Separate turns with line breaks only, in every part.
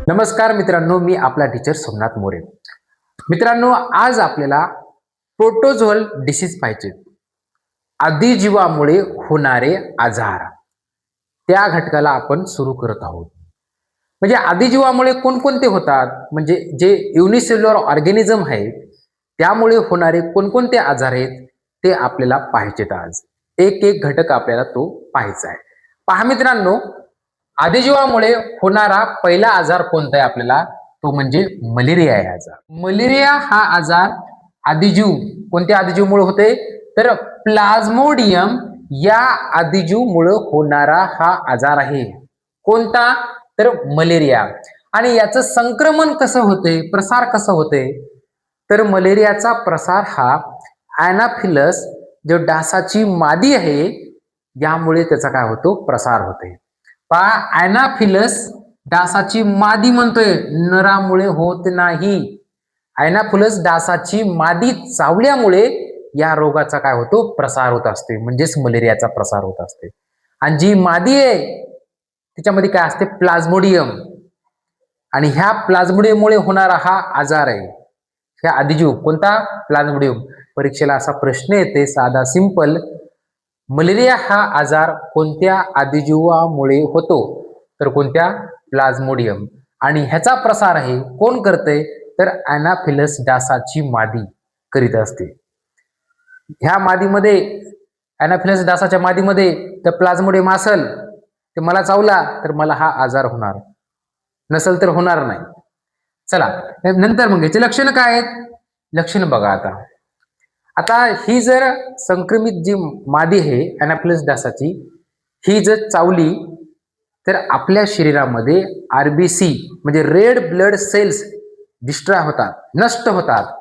नमस्कार मित्रांनो, मी आपला टीचर सोमनाथ मोरे। मित्रांनो, आज आपल्याला प्रोटोझोअल डिसीज पाहिजे, आदिजीवामुळे होणारे आजार, त्या घटकाला आपण सुरू करत आहोत। म्हणजे आदिजीवामुळे कोणकोणते होतात, म्हणजे जे युनिसेल्युलर ऑर्गॅनिझम आहे त्यामुळे होणारे कोणकोणते आजार आहेत ते आपल्याला पाहायचेत। आज एक एक घटक आपल्याला तो पाहायचा आहे। पहा मित्रांनो, आदिजीवामुळे होणारा पहिला आजार कोणता आहे आपल्याला, तो म्हणजे मलेरिया आहे आजार। मलेरिया हा आजार आदिजीव कोणत्या आदिजीवमुळे होते, तर प्लाझ्मोडियम या आदिजीवमुळे होणारा हा आजार आहे। कोणता, तर मलेरिया। आणि याचं संक्रमण कसं होते, प्रसार कसं होते, तर मलेरियाचा प्रसार हा ॲनाफिलस जो डासाची मादी आहे यामुळे त्याचा काय होतो, प्रसार होते। पहा, ॲनाफिलस डासाची मादी म्हणतोय, नरामुळे होत नाही। ॲनाफिलस डासाची मादी चावल्यामुळे या रोगाचा काय होतो, प्रसार होत असते, म्हणजेच मलेरियाचा प्रसार होत असते। आणि जी मादी आहे त्याच्यामध्ये काय असते, प्लाझ्मोडियम, आणि ह्या प्लाझ्मोडियममुळे होणारा हा आजार आहे। ह्या आदिजीव कोणता, प्लाझ्मोडियम। परीक्षेला असा प्रश्न येते साधा सिंपल, मलेरिया हा आजार कोणत्या आदिजीवामुळे होतो, तर कोणत्या, प्लाझ्मोडियम। आणि ह्याचा प्रसार आहे कोण करते, तर ॲनाफिलस डासाची मादी करीत असते। ह्या मादीमध्ये, ॲनाफिलस डासाच्या मादीमध्ये तर प्लाझ्मोडियम असेल तर मला चावला तर मला हा आजार होणार, नसेल तर होणार नाही। चला नंतर मग याची लक्षणं काय आहेत, लक्षणं बघा। आता ही जर संक्रमित जी मादी आहे ॲनाफिलस डासाची, ही जर चावली तर आपल्या शरीरामध्ये आरबीसी म्हणजे रेड ब्लड सेल्स डिस्ट्रॉय होतात, नष्ट होतात।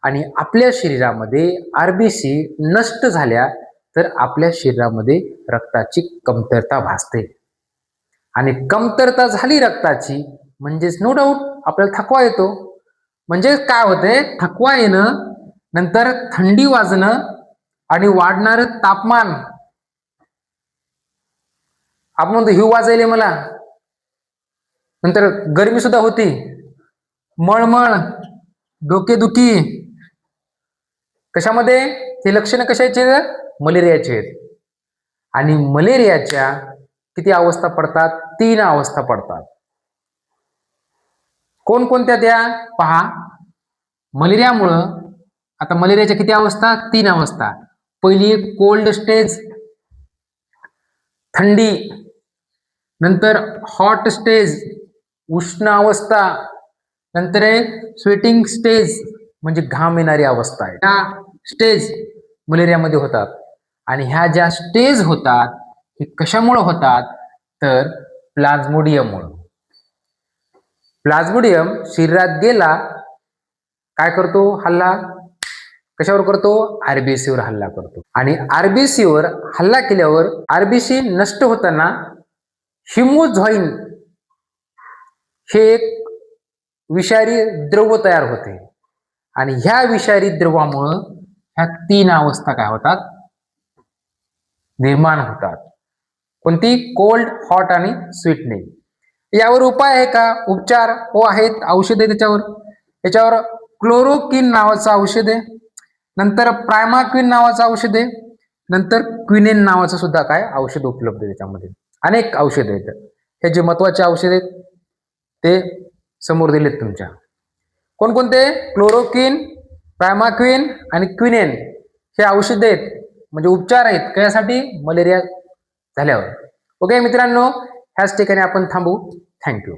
आणि आपल्या शरीरामध्ये आरबीसी नष्ट झाल्या तर आपल्या शरीरामध्ये रक्ताची कमतरता भासते। आणि कमतरता झाली रक्ताची म्हणजेच नो डाऊट आपल्याला थकवा येतो। म्हणजे काय होते, थकवा येणं, नंतर थंडी वाजणं आणि वाढणारं तापमान। आपण म्हणतो हिव वाजायले मला, नंतर गरमी सुद्धा होती, मळमळ, डोकेदुखी। कशामध्ये हे लक्षणं कशाचे, मलेरियाचे आहेत। आणि मलेरियाच्या किती अवस्था पडतात, 3 अवस्था पडतात। कोणकोणत्या त्या पहा, मलेरियामुळं आता मलेरियाच्या किती अवस्था, 3 अवस्था। पहिली कोल्ड स्टेज, थंडी, नंतर हॉट स्टेज, उष्ण अवस्था, नंतर स्वेटिंग स्टेज म्हणजे घाम येणारी अवस्था आहे। ह्या स्टेज मलेरियामध्ये होतात। आणि ह्या ज्या स्टेज होतात हे कशामुळे होतात, तर प्लाझ्मोडियममुळे। प्लाझ्मोडियम शरीरात गेला काय करतो, हल्ला कशावर करतो, आरबीसीवर हल्ला करतो। आणि आरबीसीवर हल्ला केल्यावर आरबीसी नष्ट होताना हिमोझाईन हे एक विषारी द्रव तयार होते। आणि ह्या विषारी द्रवामुळे ह्या 3 अवस्था काय होतात, निर्माण होतात। कोणती, कोल्ड, हॉट आणि स्वीटनिंग। यावर उपाय आहे का, उपचार हो आहेत, औषध आहे त्याच्यावर। याच्यावर क्लोरोक्विन नावाचं औषध आहे, नंतर प्रायमाक्विन नावाचं औषध आहे, नंतर क्विनेन नावाचं सुद्धा काय औषध उपलब्ध आहे। त्याच्यामध्ये अनेक औषध आहेत। हे जे महत्वाचे औषध आहेत ते समोर दिलेत तुमच्या। कोणकोणते, क्लोरोक्विन, प्रायमाक्विन आणि क्विनेन हे औषध आहेत, म्हणजे उपचार आहेत कशासाठी, मलेरिया झाल्यावर। ओके मित्रांनो, ह्याच ठिकाणी आपण थांबू। थँक्यू।